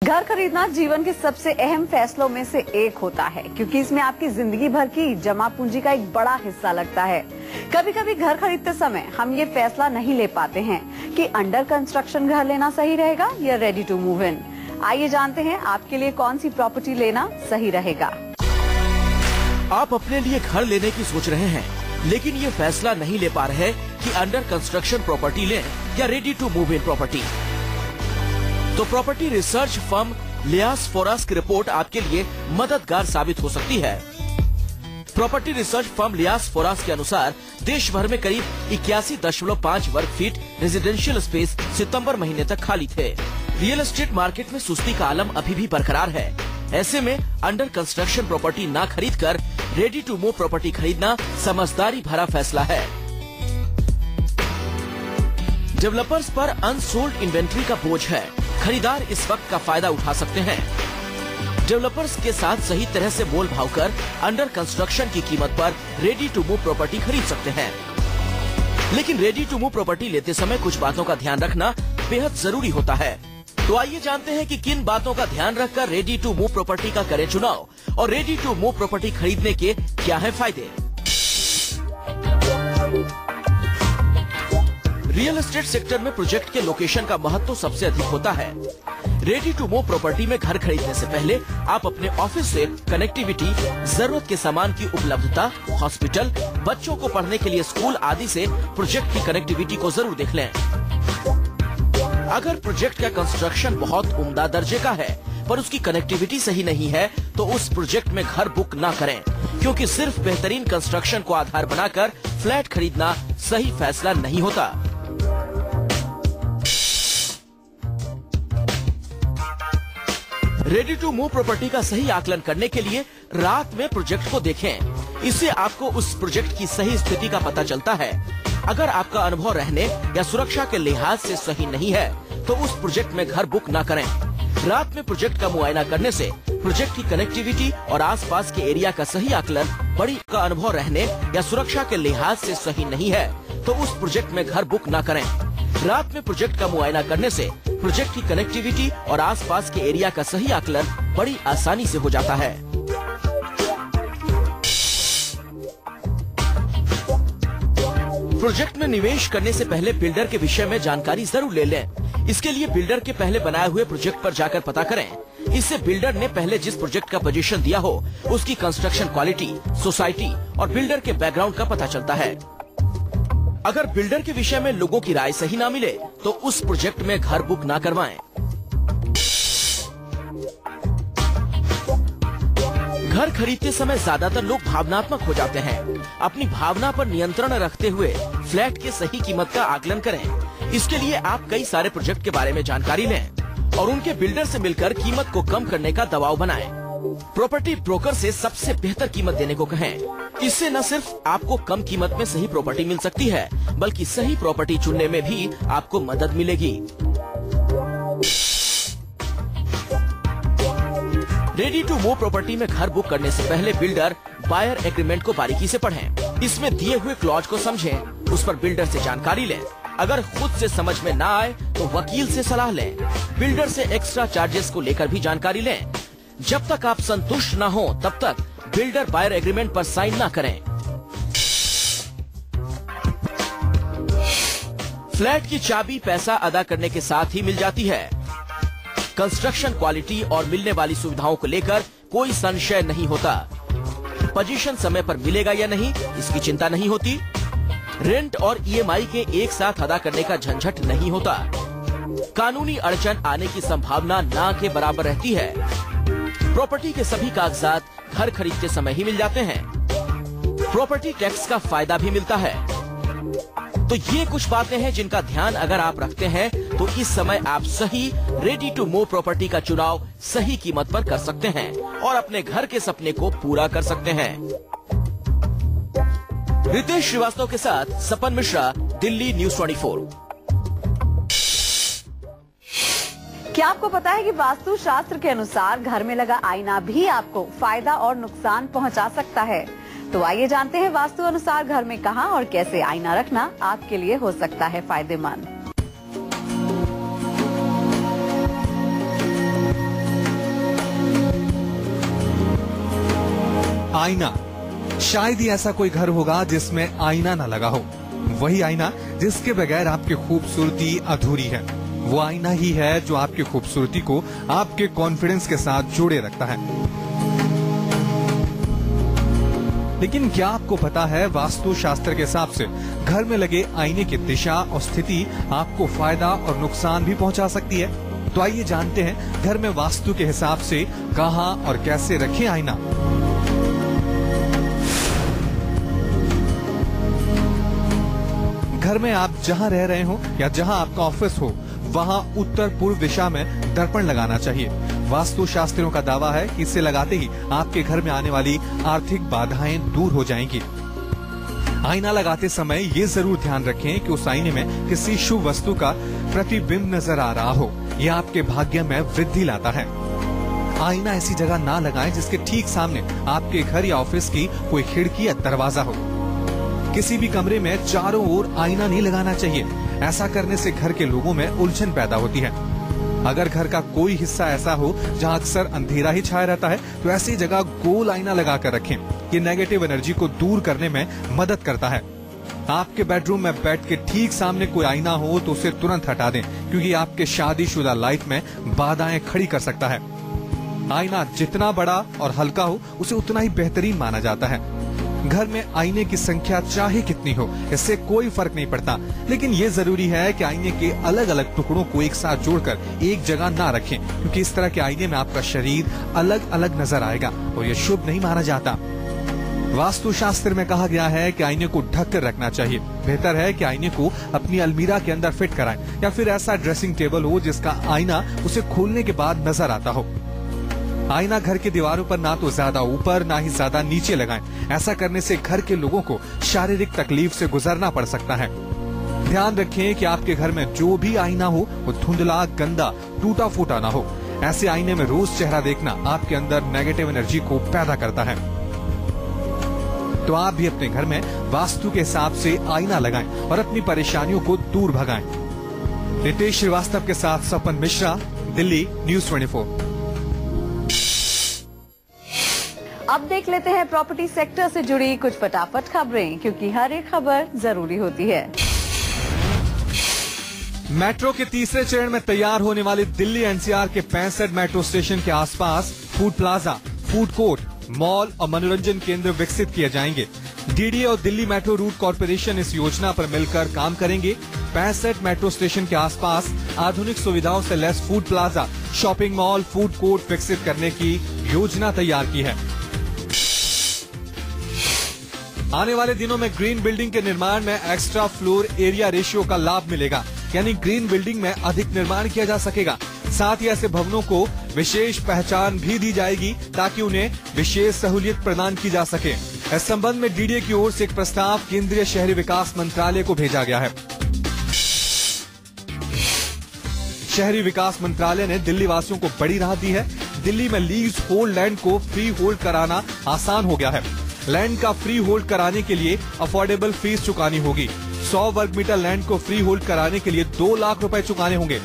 घर खरीदना जीवन के सबसे अहम फैसलों में से एक होता है, क्योंकि इसमें आपकी जिंदगी भर की जमा पूंजी का एक बड़ा हिस्सा लगता है। कभी कभी घर खरीदते समय हम ये फैसला नहीं ले पाते हैं कि अंडर कंस्ट्रक्शन घर लेना सही रहेगा या रेडी टू मूव इन। आइए जानते हैं आपके लिए कौन सी प्रॉपर्टी लेना सही रहेगा। आप अपने लिए घर लेने की सोच रहे हैं, लेकिन ये फैसला नहीं ले पा रहे कि अंडर कंस्ट्रक्शन प्रॉपर्टी लें या ready to move in property. तो property research firm Liases Foras की रिपोर्ट आपके लिए मददगार साबित हो सकती है। Property research firm Liases Foras के अनुसार देश भर में करीब 81.5 वर्ग फीट रेजिडेंशियल स्पेस सितंबर महीने तक खाली थे। रियल एस्टेट मार्केट में सुस्ती का आलम अभी भी बरकरार है। ऐसे में अंडर कंस्ट्रक्शन प्रॉपर्टी ना खरीदकर रेडी टू मूव प्रॉपर्टी खरीदना समझदारी भरा फैसला है। डेवलपर्स पर अनसोल्ड इन्वेंट्री का बोझ है। खरीदार इस वक्त का फायदा उठा सकते हैं। डेवलपर्स के साथ सही तरह से मोल भाव कर अंडर कंस्ट्रक्शन की कीमत पर रेडी टू मूव प्रॉपर्टी खरीद सकते हैं। लेकिन रेडी टू मूव प्रॉपर्टी लेते समय कुछ बातों का ध्यान रखना बेहद जरूरी होता है। तो आइए जानते हैं कि किन बातों का ध्यान रखकर रेडी टू मूव प्रॉपर्टी का करें चुनाव और रेडी टू मूव प्रॉपर्टी खरीदने के क्या है फायदे। रियल एस्टेट सेक्टर में प्रोजेक्ट के लोकेशन का महत्व सबसे अधिक होता है। रेडी टू मूव प्रॉपर्टी में घर खरीदने से पहले आप अपने ऑफिस से कनेक्टिविटी, जरूरत के सामान की उपलब्धता, हॉस्पिटल, बच्चों को पढ़ने के लिए स्कूल आदि से प्रोजेक्ट की कनेक्टिविटी को जरूर देख लें। अगर प्रोजेक्ट का कंस्ट्रक्शन बहुत उम्दा दर्जे का है पर उसकी कनेक्टिविटी सही नहीं है तो उस प्रोजेक्ट में घर बुक ना करें, क्योंकि सिर्फ बेहतरीन कंस्ट्रक्शन को आधार बनाकर फ्लैट खरीदना सही फैसला नहीं होता। रेडी टू मूव प्रॉपर्टी का सही आकलन करने के लिए रात में प्रोजेक्ट को देखें। इससे आपको उस प्रोजेक्ट की सही स्थिति का पता चलता है। अगर आपका अनुभव रहने या सुरक्षा के लिहाज से सही नहीं है तो उस प्रोजेक्ट में घर बुक ना करें। रात में प्रोजेक्ट का मुआयना करने से प्रोजेक्ट की कनेक्टिविटी और आसपास के एरिया का सही आकलन, बड़ी का अनुभव रहने या सुरक्षा के लिहाज से सही नहीं है तो उस प्रोजेक्ट में घर बुक ना करें। रात में प्रोजेक्ट का मुआयना करने से प्रोजेक्ट की कनेक्टिविटी और आसपास के एरिया का सही आकलन बड़ी आसानी से हो जाता है। प्रोजेक्ट में निवेश करने से पहले बिल्डर के विषय में जानकारी जरूर ले लें। इसके लिए बिल्डर के पहले बनाए हुए प्रोजेक्ट पर जाकर पता करें। इससे बिल्डर ने पहले जिस प्रोजेक्ट का पोजीशन दिया हो उसकी कंस्ट्रक्शन क्वालिटी, सोसाइटी और बिल्डर के बैकग्राउंड का पता चलता है। अगर बिल्डर के विषय में लोगों की राय सही ना मिले तो उस प्रोजेक्ट में घर बुक ना करवाएं। घर खरीदते समय ज्यादातर लोग भावनात्मक हो जाते हैं। अपनी भावना पर नियंत्रण रखते हुए फ्लैट के सही कीमत का आकलन करें। इसके लिए आप कई सारे प्रोजेक्ट के बारे में जानकारी लें और उनके बिल्डर से मिलकर कीमत को कम करने का दबाव बनाएं। प्रॉपर्टी ब्रोकर से सबसे बेहतर कीमत देने को कहें। इससे न सिर्फ आपको कम कीमत में सही प्रॉपर्टी मिल सकती है, बल्कि सही प्रॉपर्टी चुनने में भी आपको मदद मिलेगी। रेडी टू मूव प्रॉपर्टी में घर बुक करने से पहले बिल्डर बायर एग्रीमेंट को बारीकी से पढ़ें। इसमें दिए हुए क्लॉज को समझें, उस पर बिल्डर से जानकारी लें। अगर खुद से समझ में ना आए तो वकील से सलाह लें। बिल्डर से एक्स्ट्रा चार्जेस को लेकर भी जानकारी लें। जब तक आप संतुष्ट न हो तब तक बिल्डर बायर एग्रीमेंट पर साइन ना करें। फ्लैट की चाबी पैसा अदा करने के साथ ही मिल जाती है। कंस्ट्रक्शन क्वालिटी और मिलने वाली सुविधाओं को लेकर कोई संशय नहीं होता। पोजीशन समय पर मिलेगा या नहीं इसकी चिंता नहीं होती। रेंट और ईएमआई के एक साथ अदा करने का झंझट नहीं होता। कानूनी अड़चन आने की संभावना ना के बराबर रहती है। प्रॉपर्टी के सभी कागजात घर खरीदते समय ही मिल जाते हैं। प्रॉपर्टी टैक्स का फायदा भी मिलता है। तो ये कुछ बातें हैं जिनका ध्यान अगर आप रखते हैं तो इस समय आप सही रेडी टू मूव प्रॉपर्टी का चुनाव सही कीमत पर कर सकते हैं और अपने घर के सपने को पूरा कर सकते हैं। रितेश श्रीवास्तव के साथ सपन मिश्रा, दिल्ली न्यूज़ 24। क्या आपको पता है कि वास्तु शास्त्र के अनुसार घर में लगा आईना भी आपको फायदा और नुकसान पहुंचा सकता है? तो आइए जानते हैं वास्तु अनुसार घर में कहां और कैसे आईना रखना आपके लिए हो सकता है फायदेमंद। आईना। शायद ही ऐसा कोई घर होगा जिसमें आईना न लगा हो। वही आईना जिसके बगैर आपकी खूबसूरती अधूरी है। वो आईना ही है जो आपकी खूबसूरती को आपके कॉन्फिडेंस के साथ जोड़े रखता है। लेकिन क्या आपको पता है, वास्तु शास्त्र के हिसाब से घर में लगे आईने की दिशा और स्थिति आपको फायदा और नुकसान भी पहुंचा सकती है। तो आइए जानते हैं घर में वास्तु के हिसाब से कहां और कैसे रखें आईना। घर में आप जहां रह रहे हो या जहां आपका ऑफिस हो, वहां उत्तर पूर्व दिशा में दर्पण लगाना चाहिए। वास्तु शास्त्रियों का दावा है कि इसे लगाते ही आपके घर में आने वाली आर्थिक बाधाएं दूर हो जाएंगी। आईना लगाते समय ये जरूर ध्यान रखें कि उस आईने में किसी शुभ वस्तु का प्रतिबिंब नजर आ रहा हो। यह आपके भाग्य में वृद्धि लाता है। आईना ऐसी जगह ना लगाएं जिसके ठीक सामने आपके घर या ऑफिस की कोई खिड़की या दरवाजा हो। किसी भी कमरे में चारों ओर आईना नहीं लगाना चाहिए। ऐसा करने से घर के लोगों में उलझन पैदा होती है। अगर घर का कोई हिस्सा ऐसा हो जहां अक्सर अंधेरा ही छाया रहता है, तो ऐसी जगह गोल आईना लगाकर रखें। ये नेगेटिव एनर्जी को दूर करने में मदद करता है। आपके बेडरूम में बेड के ठीक सामने कोई आईना हो तो उसे तुरंत हटा दें, क्योंकि आपके शादीशुदा लाइफ में बाधाएं खड़ी कर सकता है। आईना जितना बड़ा और हल्का हो, उसे उतना ही बेहतरीन माना जाता है। घर में आईने की संख्या चाहे कितनी हो, इससे कोई फर्क नहीं पड़ता, लेकिन ये जरूरी है कि आईने के अलग अलग टुकड़ों को एक साथ जोड़कर एक जगह ना रखें, क्योंकि इस तरह के आईने में आपका शरीर अलग अलग नजर आएगा और ये शुभ नहीं माना जाता। वास्तु शास्त्र में कहा गया है कि आईने को ढक कर रखना चाहिए। बेहतर है कि आईने को अपनी अलमीरा के अंदर फिट कराएं, या फिर ऐसा ड्रेसिंग टेबल हो जिसका आईना उसे खोलने के बाद नजर आता हो। आईना घर की दीवारों पर ना तो ज्यादा ऊपर ना ही ज्यादा नीचे लगाएं। ऐसा करने से घर के लोगों को शारीरिक तकलीफ से गुजरना पड़ सकता है। ध्यान रखें कि आपके घर में जो भी आईना हो वो धुंधला, गंदा, टूटा फूटा ना हो। ऐसे आईने में रोज चेहरा देखना आपके अंदर नेगेटिव एनर्जी को पैदा करता है। तो आप भी अपने घर में वास्तु के हिसाब से आईना लगाएं और अपनी परेशानियों को दूर भगाएं। नितेश श्रीवास्तव के साथ सपन मिश्रा, दिल्ली न्यूज़ 24। अब देख लेते हैं प्रॉपर्टी सेक्टर से जुड़ी कुछ फटाफट खबरें, क्योंकि हर एक खबर जरूरी होती है। मेट्रो के तीसरे चरण में तैयार होने वाली दिल्ली एनसीआर के 65 मेट्रो स्टेशन के आसपास food plaza, food court, mall और मनोरंजन केंद्र विकसित किए जाएंगे। डीडीए और दिल्ली मेट्रो रूट कॉर्पोरेशन इस योजना पर मिलकर काम करेंगे। 65 मेट्रो स्टेशन के आसपास आधुनिक सुविधाओं से लैस food plaza, shopping mall, food court विकसित करने की योजना तैयार की है। आने वाले दिनों में ग्रीन बिल्डिंग के निर्माण में एक्स्ट्रा फ्लोर एरिया रेशियो का लाभ मिलेगा, यानी ग्रीन बिल्डिंग में अधिक निर्माण किया जा सकेगा। साथ ही ऐसे भवनों को विशेष पहचान भी दी जाएगी ताकि उन्हें विशेष सहूलियत प्रदान की जा सके। इस संबंध में डीडीए की ओर से एक प्रस्ताव केंद्रीय शहरी विकास मंत्रालय को भेजा गया है। शहरी विकास मंत्रालय ने दिल्ली वासियों को बड़ी राहत दी है। दिल्ली में लीज होल्ड लैंड को फ्री होल्ड कराना आसान हो गया है। लैंड का फ्री होल्ड कराने के लिए अफोर्डेबल फीस चुकानी होगी। 100 वर्ग मीटर लैंड को फ्री होल्ड कराने के लिए 2 लाख रुपए चुकाने होंगे।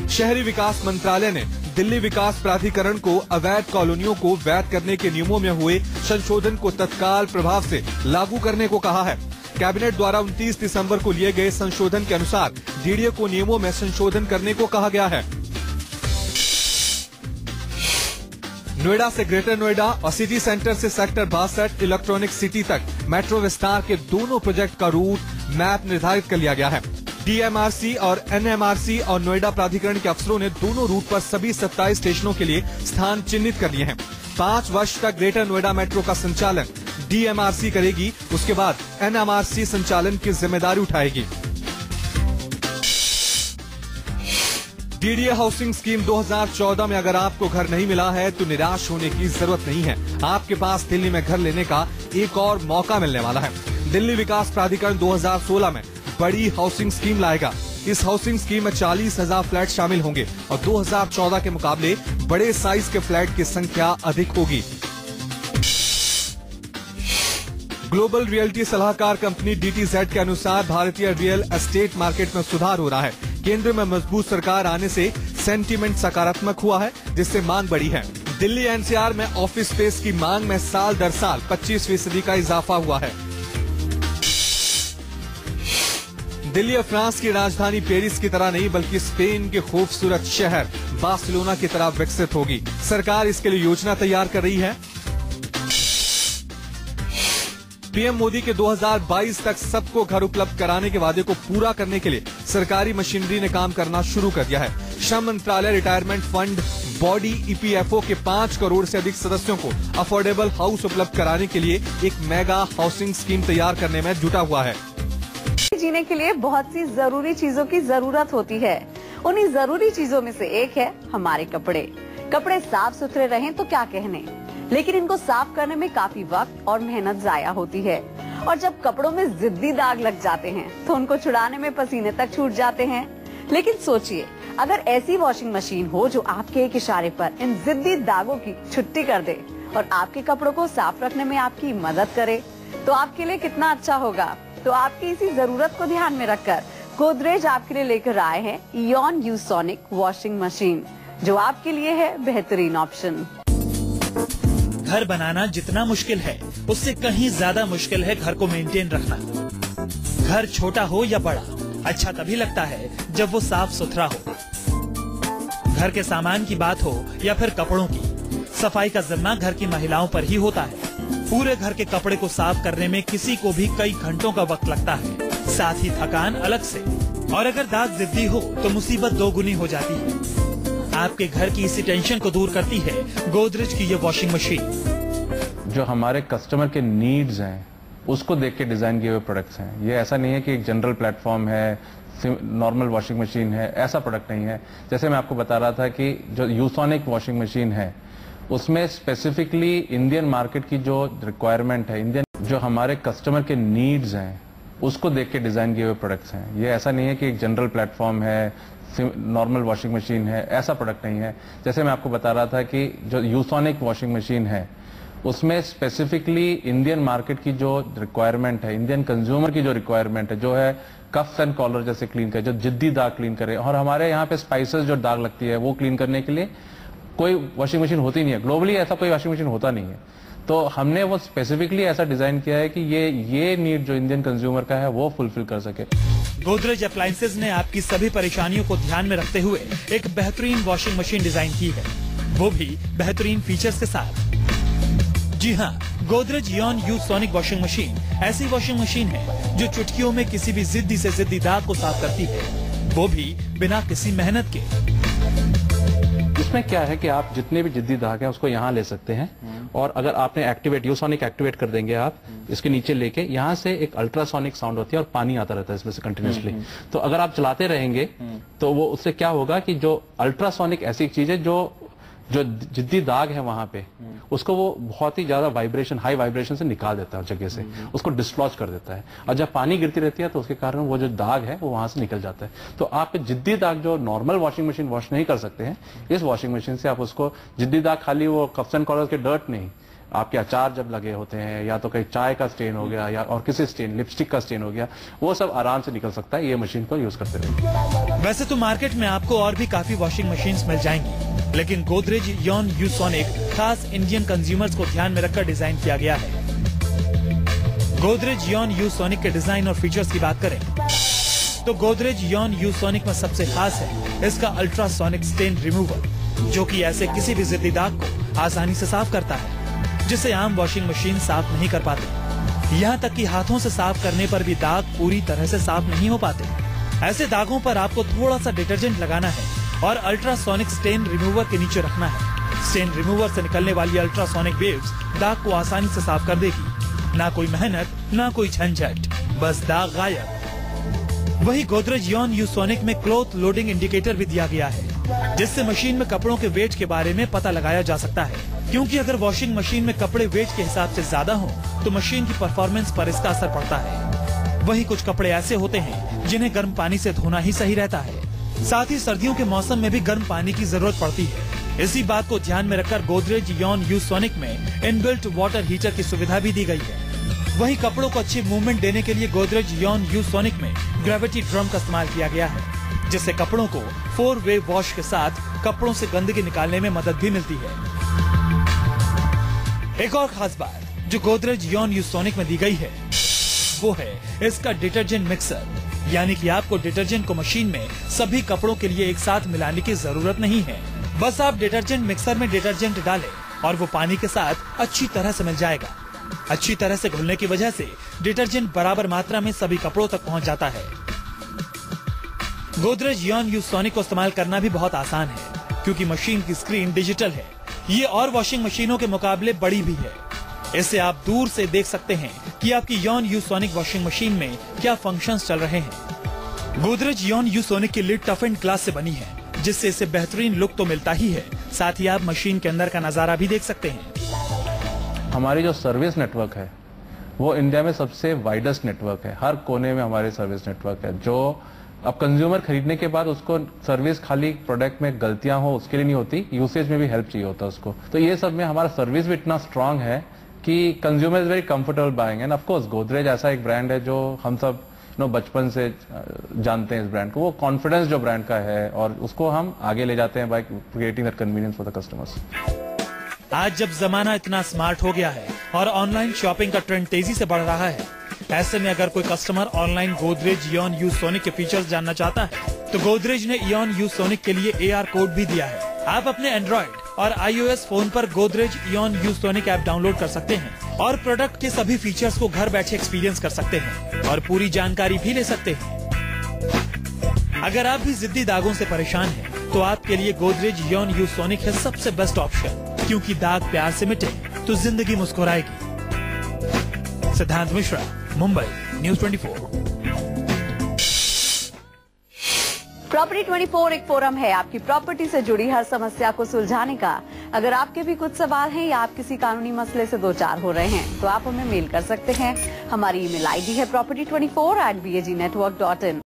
शहरी विकास मंत्रालय ने दिल्ली विकास प्राधिकरण को अवैध कॉलोनियों को वैध करने के नियमों में हुए संशोधन को तत्काल प्रभाव से लागू करने को कहा है। कैबिनेट द्वारा 29 दिसंबर को लिए गए संशोधन के अनुसार डीडीए को नियमों में संशोधन करने को कहा गया है। नोएडा से ग्रेटर नोएडा और सिटी सेंटर से सेक्टर 62 इलेक्ट्रॉनिक सिटी तक मेट्रो विस्तार के दोनों प्रोजेक्ट का रूट मैप निर्धारित कर लिया गया है। डीएमआरसी और एनएमआरसी और नोएडा प्राधिकरण के अफसरों ने दोनों रूट पर सभी 27 स्टेशनों के लिए स्थान चिन्हित कर लिए हैं। 5 वर्ष तक ग्रेटर नोएडा मेट्रो का संचालन डीएमआरसी करेगी। उसके बाद एनएमआरसी संचालन की जिम्मेदारी उठाएगी। डीडीए हाउसिंग स्कीम 2014 में अगर आपको घर नहीं मिला है तो निराश होने की जरूरत नहीं है। आपके पास दिल्ली में घर लेने का एक और मौका मिलने वाला है। दिल्ली विकास प्राधिकरण 2016 में बड़ी हाउसिंग स्कीम लाएगा। इस हाउसिंग स्कीम में 40,000 फ्लैट शामिल होंगे और 2014 के मुकाबले बड़े साइज के फ्लैट की संख्या अधिक होगी। ग्लोबल रियल्टी सलाहकार कंपनी डीटीजेड के अनुसार भारतीय रियल एस्टेट मार्केट में सुधार हो रहा है। केंद्र में मजबूत सरकार आने से सेंटीमेंट सकारात्मक हुआ है, जिससे मांग बढ़ी है। दिल्ली एनसीआर में ऑफिस स्पेस की मांग में साल दर साल 25% का इजाफा हुआ है। दिल्ली अब फ्रांस की राजधानी पेरिस की तरह नहीं बल्कि स्पेन के खूबसूरत शहर बार्सिलोना की तरह विकसित होगी। सरकार इसके लिए योजना तैयार कर रही है। पीएम मोदी के 2022 तक सबको घर उपलब्ध कराने के वादे को पूरा करने के लिए सरकारी मशीनरी ने काम करना शुरू कर दिया है। श्रम मंत्रालय रिटायरमेंट फंड बॉडी ईपीएफओ के 5 करोड़ से अधिक सदस्यों को अफोर्डेबल हाउस उपलब्ध कराने के लिए एक मेगा हाउसिंग स्कीम तैयार करने में जुटा हुआ है। जीने के लिए बहुत सी जरूरी चीजों की जरूरत होती है। उन्हीं जरूरी चीजों में से एक है हमारे कपड़े। कपड़े साफ सुथरे रहें तो क्या कहने, लेकिन इनको साफ करने में काफी वक्त और मेहनत जाया होती है। और जब कपड़ों में जिद्दी दाग लग जाते हैं तो उनको छुड़ाने में पसीने तक छूट जाते हैं। लेकिन सोचिए, अगर ऐसी वॉशिंग मशीन हो जो आपके एक इशारे पर इन जिद्दी दागों की छुट्टी कर दे और आपके कपड़ों को साफ रखने में आपकी मदद करे, तो आपके लिए कितना अच्छा होगा। तो आपकी इसी जरूरत को ध्यान में रखकर गोदरेज आपके लिए लेकर आए हैं इयॉन यूसोनिक वॉशिंग मशीन, जो आपके लिए है बेहतरीन ऑप्शन। घर बनाना जितना मुश्किल है उससे कहीं ज्यादा मुश्किल है घर को मेंटेन रखना। घर छोटा हो या बड़ा, अच्छा तभी लगता है जब वो साफ सुथरा हो। घर के सामान की बात हो या फिर कपड़ों की, सफाई का जिम्मा घर की महिलाओं पर ही होता है। पूरे घर के कपड़े को साफ करने में किसी को भी कई घंटों का वक्त लगता है, साथ ही थकान अलग से। और अगर दाग जिद्दी हो तो मुसीबत दोगुनी हो जाती है। आपके घर की इसी टेंशन को दूर करती है गोदरेज की ये वॉशिंग मशीन। जो हमारे कस्टमर के नीड्स हैं उसको देख के डिजाइन किए हुए प्रोडक्ट्स हैं। ये ऐसा नहीं है कि एक जनरल प्लेटफॉर्म है, नॉर्मल वॉशिंग मशीन है, ऐसा प्रोडक्ट नहीं है। जैसे मैं आपको बता रहा था कि जो यूसोनिक वॉशिंग मशीन है उसमें स्पेसिफिकली इंडियन मार्केट की जो रिक्वायरमेंट है, इंडियन जो हमारे कस्टमर के नीड्स हैं उसको देख के डिजाइन किए हुए प्रोडक्ट्स हैं। ये ऐसा नहीं है कि एक जनरल प्लेटफॉर्म है, नॉर्मल वॉशिंग मशीन है, ऐसा प्रोडक्ट नहीं है। जैसे मैं आपको बता रहा था कि जो यूसोनिक वॉशिंग मशीन है उसमें स्पेसिफिकली इंडियन मार्केट की जो रिक्वायरमेंट है, इंडियन कंज्यूमर की जो रिक्वायरमेंट है, जो है कफ्स एंड कॉलर जैसे क्लीन करे, जो जिद्दी दाग क्लीन करे। और हमारे यहाँ पे स्पाइसेस जो दाग लगती है वो क्लीन करने के लिए कोई वॉशिंग मशीन होती नहीं है। ग्लोबली ऐसा कोई वॉशिंग मशीन होता नहीं है। तो हमने वो स्पेसिफिकली ऐसा डिजाइन किया है कि ये नीड जो इंडियन कंज्यूमर का है वो फुलफिल कर सके। गोदरेज अप्लायंसेज ने आपकी सभी परेशानियों को ध्यान में रखते हुए एक बेहतरीन वॉशिंग मशीन डिजाइन की है, वो भी बेहतरीन फीचर्स के साथ। जी हाँ, गोदरेज इयॉन यूसोनिक वॉशिंग मशीन ऐसी वॉशिंग मशीन है जो चुटकियों में किसी भी जिद्दी से जिद्दी दाग को साफ करती है, वो भी बिना किसी मेहनत के। इसमें क्या है कि आप जितने भी जिद्दी दाग हैं उसको यहाँ ले सकते हैं, और अगर आपने यूसोनिक एक्टिवेट कर देंगे आप इसके नीचे लेके, यहाँ से एक अल्ट्रासोनिक साउंड होती है और पानी आता रहता है इसमें से कंटिन्यूसली। तो अगर आप चलाते रहेंगे तो वो उससे क्या होगा कि जो अल्ट्रासोनिक ऐसी चीज है जो जिद्दी दाग है वहां पे उसको वो बहुत ही ज्यादा वाइब्रेशन, हाई वाइब्रेशन से निकाल देता है जगह से, उसको डिस्लॉज कर देता है। और जब पानी गिरती रहती है तो उसके कारण वो जो दाग है वो वहां से निकल जाता है। तो आप जिद्दी दाग जो नॉर्मल वॉशिंग मशीन वॉश नहीं कर सकते हैं, इस वॉशिंग मशीन से आप उसको जिद्दी दाग, खाली वो कप्स एंड कॉलर के डर्ट नहीं, आपके अचार जब लगे होते हैं या तो कहीं चाय का स्टेन हो गया या और किसी स्टेन, लिपस्टिक का स्टेन हो गया, वो सब आराम से निकल सकता है ये मशीन को यूज करते हुए। वैसे तो मार्केट में आपको और भी काफी वॉशिंग मशीन्स मिल जाएंगी, लेकिन गोदरेज इयॉन यूसोनिक खास इंडियन कंज्यूमर्स को ध्यान में रखकर डिजाइन किया गया है। गोदरेज इयॉन यूसोनिक के डिजाइन और फीचर्स की बात करें तो गोदरेज इयॉन यूसोनिक में सबसे खास है इसका अल्ट्रासोनिक स्टेन रिमूवर, जो कि ऐसे किसी भी जिद्दी दाग को आसानी से साफ करता है जिसे आम वॉशिंग मशीन साफ नहीं कर पाते। यहाँ तक कि हाथों से साफ करने पर भी दाग पूरी तरह से साफ नहीं हो पाते। ऐसे दागों पर आपको थोड़ा सा डिटर्जेंट लगाना है और अल्ट्रासोनिक स्टेन रिमूवर के नीचे रखना है। स्टेन रिमूवर से निकलने वाली अल्ट्रासोनिक वेव्स दाग को आसानी से साफ कर देगी। ना कोई मेहनत, ना कोई झंझट, बस दाग गायब। वही गोदरेज इयॉन यूसोनिक में क्लॉथ लोडिंग इंडिकेटर भी दिया गया है, जिससे मशीन में कपड़ों के वेट के बारे में पता लगाया जा सकता है। क्योंकि अगर वॉशिंग मशीन में कपड़े वेट के हिसाब से ज्यादा हो तो मशीन की परफॉर्मेंस पर इसका असर पड़ता है। वहीं कुछ कपड़े ऐसे होते हैं जिन्हें गर्म पानी से धोना ही सही रहता है। साथ ही सर्दियों के मौसम में भी गर्म पानी की जरूरत पड़ती है। इसी बात को ध्यान में रखकर गोदरेज इयॉन यूसोनिक में इनबिल्ट वाटर हीटर की सुविधा भी दी गई है। वहीं कपड़ों को अच्छी मूवमेंट देने के लिए गोदरेज इयॉन यूसोनिक में ग्रेविटी ड्रम का इस्तेमाल किया गया है, जिससे कपड़ों को 4-वे वॉश के साथ कपड़ों से गंदगी निकालने में मदद भी मिलती है। एक और खास बात जो गोदरेज इओन यूसोनिक में दी गई है वो है इसका डिटर्जेंट मिक्सर, यानी कि आपको डिटर्जेंट को मशीन में सभी कपड़ों के लिए एक साथ मिलाने की जरूरत नहीं है। बस आप डिटर्जेंट मिक्सर में डिटर्जेंट डालें और वो पानी के साथ अच्छी तरह से मिल जाएगा। अच्छी तरह से घुलने की वजह से डिटर्जेंट बराबर मात्रा में सभी कपड़ों तक पहुंच जाता है। गोदरेज इओन यूसोनिक को इस्तेमाल करना भी बहुत आसान है क्योंकि मशीन की स्क्रीन डिजिटल है। ये और वॉशिंग मशीनों के मुकाबले बड़ी भी है। इससे आप दूर से देख सकते हैं कि आपकी इओन यूसोनिक वॉशिंग मशीन में क्या फंक्शंस चल रहे हैं। गोदरेज इओन यूसोनिक की लिड टफ एंड ग्लास से बनी है, जिससे इसे बेहतरीन लुक तो मिलता ही है, साथ ही आप मशीन के अंदर का नजारा भी देख सकते हैं। हमारी जो सर्विस नेटवर्क है वो इंडिया में सबसे वाइडेस्ट नेटवर्क है। हर कोने में हमारे सर्विस नेटवर्क है, जो अब कंज्यूमर खरीदने के बाद उसको सर्विस खाली प्रोडक्ट में गलतियां हो उसके लिए नहीं होती, यूसेज में भी हेल्प चाहिए होता है उसको। तो ये सब में हमारा सर्विस भी इतना स्ट्रांग है कि consumer is very comfortable buying. End of course Godrej ऐसा एक ब्रांड है जो हम सब बचपन से जानते हैं इस ब्रांड को। वो कॉन्फिडेंस जो ब्रांड का है और उसको हम आगे ले जाते हैं by creating that convenience for the customers. आज जब जमाना इतना स्मार्ट हो गया है और ऑनलाइन शॉपिंग का ट्रेंड तेजी से बढ़ रहा है, ऐसे में अगर कोई कस्टमर ऑनलाइन गोदरेज इओन यूसोनिक के फीचर्स जानना चाहता है तो गोदरेज ने इओन यूसोनिक के लिए AR कोड भी दिया है। आप अपने एंड्रॉइड और iOS फोन पर गोदरेज इओन यूसोनिक ऐप डाउनलोड कर सकते हैं और प्रोडक्ट के सभी फीचर्स को घर बैठे एक्सपीरियंस कर सकते हैं और पूरी जानकारी भी ले सकते हैं। अगर आप भी जिद्दी दागों से परेशान हैं, तो आपके लिए गोदरेज इओन यूसोनिक है सबसे बेस्ट ऑप्शन, क्योंकि दाग प्यार से मिटे तो जिंदगी मुस्कुराएगी। सिद्धांत मिश्रा, मुंबई, न्यूज़ 24। प्रॉपर्टी 24 एक फोरम है आपकी प्रॉपर्टी से जुड़ी हर समस्या को सुलझाने का। अगर आपके भी कुछ सवाल हैं या आप किसी कानूनी मसले से दो चार हो रहे हैं तो आप हमें मेल कर सकते हैं। हमारी ईमेल आईडी है property24@bagnetwork.in।